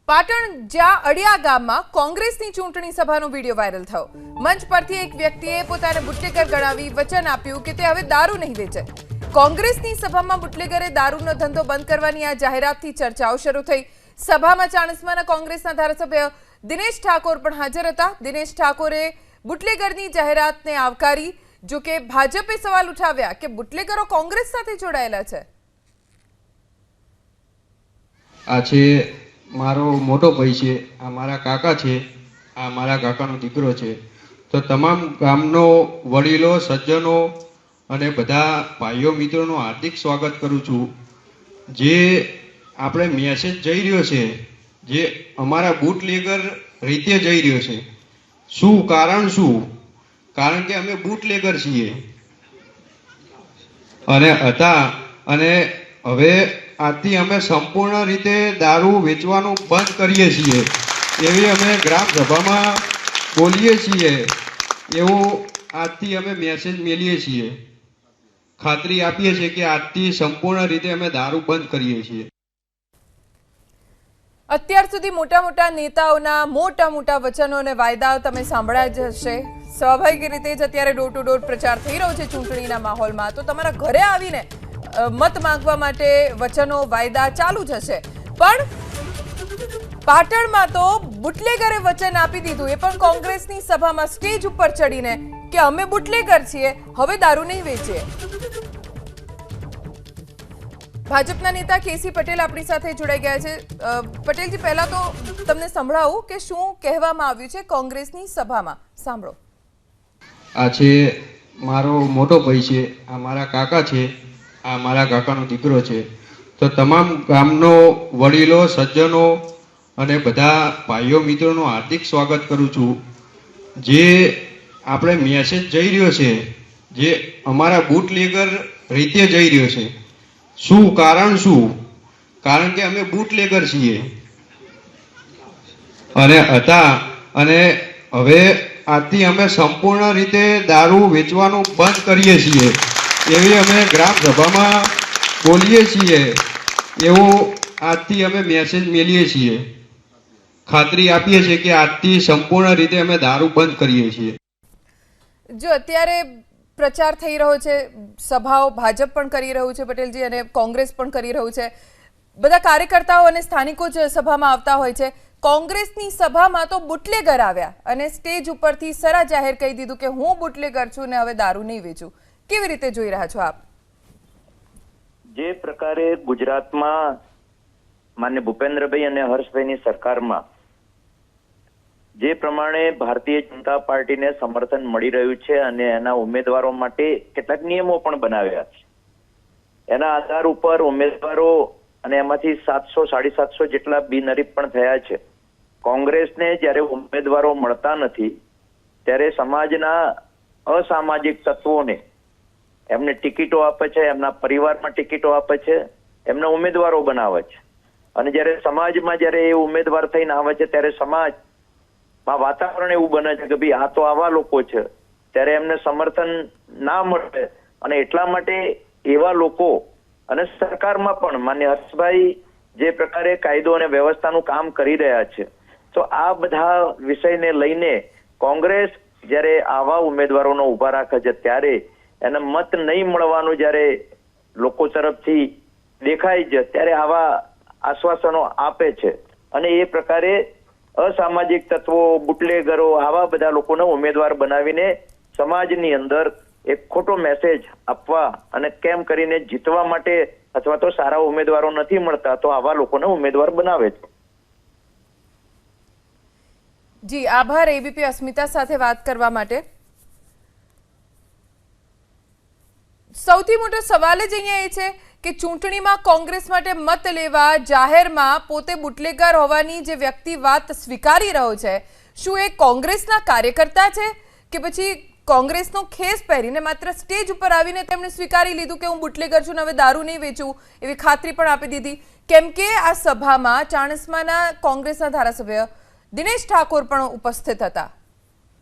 પાટણ જ્યાં અડિયા ગામમાં કોંગ્રેસની ચૂંટણી સભાનો વિડિયો વાયરલ થયો। મંચ પરથી એક વ્યક્તિએ પોતાને બુટલેગર ગણાવી વચન આપ્યું કે તે હવે દારૂ નહીં વેચે। કોંગ્રેસની સભામાં બુટલેગરે દારૂનો ધંધો બંધ કરવાની આ જાહેરાતથી ચર્ચાઓ શરૂ થઈ। સભામાં ચાણસ્માના કોંગ્રેસના ધારાસભ્ય દિનેશ ઠાકોર પણ હાજર હતા। દિનેશ ઠાકોરે બુટલેગરની જાહેરાતને આવકારી, જો કે ભાજપે સવાલ ઉઠાવ્યા કે બુટલેગરો કોંગ્રેસ સાથે જોડાયેલા છે। આજે મારો મોટો ભાઈ છે, આ મારા કાકા છે, આ મારા કાકાનો દીકરો છે। તો તમામ ગામનો વડીલો, સજ્જનો અને બધા ભાઈઓ મિત્રોનું હાર્દિક સ્વાગત કરું છું। જે આપણે મેસેજ જઈ રહ્યો છે, જે અમારા બુટલેગર રીતે જઈ રહ્યો છે, શું કારણ શું? કારણ કે અમે બુટલેગર છીએ અને હતા, અને હવે આજથી અમે સંપૂર્ણ રીતે દારૂ વેચવાનું બંધ કરીએ છીએ એવી અમે ગ્રામ સભામાં બોલીએ છીએ। એવું આજથી અમે મેસેજ મેલીએ છીએ, ખાતરી આપીએ છીએ કે આજથી સંપૂર્ણ રીતે અમે દારૂ બંધ કરીએ છીએ। અત્યાર સુધી મોટા નેતાઓના મોટા વચનો અને વાયદાઓ તમે સાંભળ્યા જ હશે। સ્વાભાવિક રીતે જ અત્યારે ડોર ટુ ડોર પ્રચાર થઈ રહ્યો છે ચૂંટણીના માહોલમાં, તો તમારા ઘરે આવીને મત માંગવા માટે વચનો, વાયદા ચાલુ જ હશે। પણ પાટણમાં તો બુટલેગરે વચન આપી દીધું, એ પણ કોંગ્રેસની સભામાં સ્ટેજ ઉપર ચડીને કે અમે બુટલેગર છીએ, હવે દારૂ નહીં વેચીએ। ભાજપના નેતા કેસી પટેલ આપણી સાથે જોડાઈ ગયા છે। પટેલજી, પહેલા તો તમને સંભળાવું કે શું કહેવામાં આવ્યું છે કોંગ્રેસની સભામાં, સાંભળો। આજે મારો મોટો ભાઈ છે, આ મારા કાકા છે, આ મારા કાકાનો દીકરો છે। તો તમામ ગામનો વડીલો, સજ્જનો અને બધા ભાઈઓ મિત્રોનું હાર્દિક સ્વાગત કરું છું। જે આપણે મેસેજ જઈ રહ્યો છે, જે અમારા બુટલેગર રીતે જઈ રહ્યો છે, શું કારણ શું? કારણ કે અમે બુટલેગર છીએ અને હતા, અને હવે આજથી અમે સંપૂર્ણ રીતે દારૂ વેચવાનું બંધ કરીએ છીએ એવી અમે ગ્રામ સભામાં બોલીએ છીએ। એવું આજથી અમે મેસેજ મેલીએ છીએ, ખાતરી આપીએ છીએ કે આજથી સંપૂર્ણ રીતે અમે દારૂ બંધ કરીએ છીએ। જો અત્યારે પ્રચાર થઈ રહ્યો છે, સભાઓ ભાજપ પણ કરી રહ્યું છે પટેલજી, અને કોંગ્રેસ પણ કરી રહ્યું છે, બધા કાર્યકર્તાઓ અને સ્થાનિકો જ સભામાં આવતા હોય છે। કોંગ્રેસની સભામાં તો બુટલેગર આવ્યા અને સ્ટેજ ઉપરથી સરા જાહેર કહી દીધું કે હું બુટલેગર છું ને હવે દારૂ નહીં વેચું। કેવી રીતે જોઈ રહ્યા છો આપ? જે પ્રકારે ગુજરાતમાં માન્ય ભૂપેન્દ્રભાઈ અને હર્ષભાઈની સરકારમાં જે પ્રમાણે ભારતીય જનતા પાર્ટીને સમર્થન મળી રહ્યું છે અને એના ઉમેદવારો માટે કેટલાક નિયમો પણ બનાવ્યા છે, એના આધાર ઉપર ઉમેદવારો અને એમાંથી 700-750 જેટલા બિનહરીફ પણ થયા છે। કોંગ્રેસને જ્યારે ઉમેદવારો મળતા નથી ત્યારે સમાજના અસામાજિક તત્વોને એમને ટિકિટો આપે છે, એમના પરિવારમાં ટિકિટો આપે છે, એમના ઉમેદવારો બનાવે છે, અને જ્યારે સમાજમાં જ્યારે એ ઉમેદવાર થઈને આવે છે ત્યારે સમાજમાં વાતાવરણ એવું બને છે કે ભાઈ આ તો આવા લોકો છે, ત્યારે એમને સમર્થન ના મળે, અને એટલા માટે એવા લોકો અને સરકારમાં પણ માન્ય હર્ષભાઈ જે પ્રકારે કાયદો અને વ્યવસ્થાનું કામ કરી રહ્યા છે, તો આ બધા વિષયને લઈને કોંગ્રેસ જ્યારે આવા ઉમેદવારોનો ઉભા રાખે છે ત્યારે એને મત નહીં મળવાનું જ્યારે લોકો તરફથી દેખાય છે ત્યારે આવા આશ્વાસનો આપે છે, અને એ પ્રકારે અસામાજિક તત્વો, બુટલેગરો, આવા બધા લોકોને ઉમેદવાર બનાવીને સમાજની અંદર એક ખોટો મેસેજ આપવા અને કેમ કરીને જીતવા માટે, અથવા તો સારા ઉમેદવારો નથી મળતા તો આવા લોકોને ઉમેદવાર બનાવે છે। જી આભાર એબીપી અસ્મિતા સાથે વાત કરવા માટે। સૌથી મોટો સવાલ જ અહીંયા એ છે કે ચૂંટણીમાં કોંગ્રેસ માટે મત લેવા જાહેરમાં પોતે બુટલેગર હોવાની જે વ્યક્તિ વાત સ્વીકારી રહ્યો છે, શું એ કોંગ્રેસના કાર્યકર્તા છે કે પછી કોંગ્રેસનો ખેસ પહેરીને માત્ર સ્ટેજ ઉપર આવીને તેમણે સ્વીકારી લીધું કે હું બુટલેગર છું ને હવે દારૂ નહીં વેચું એવી ખાતરી પણ આપી દીધી? કેમ કે આ સભામાં ચાણસ્માના કોંગ્રેસના ધારાસભ્ય દિનેશ ઠાકોર પણ ઉપસ્થિત હતા।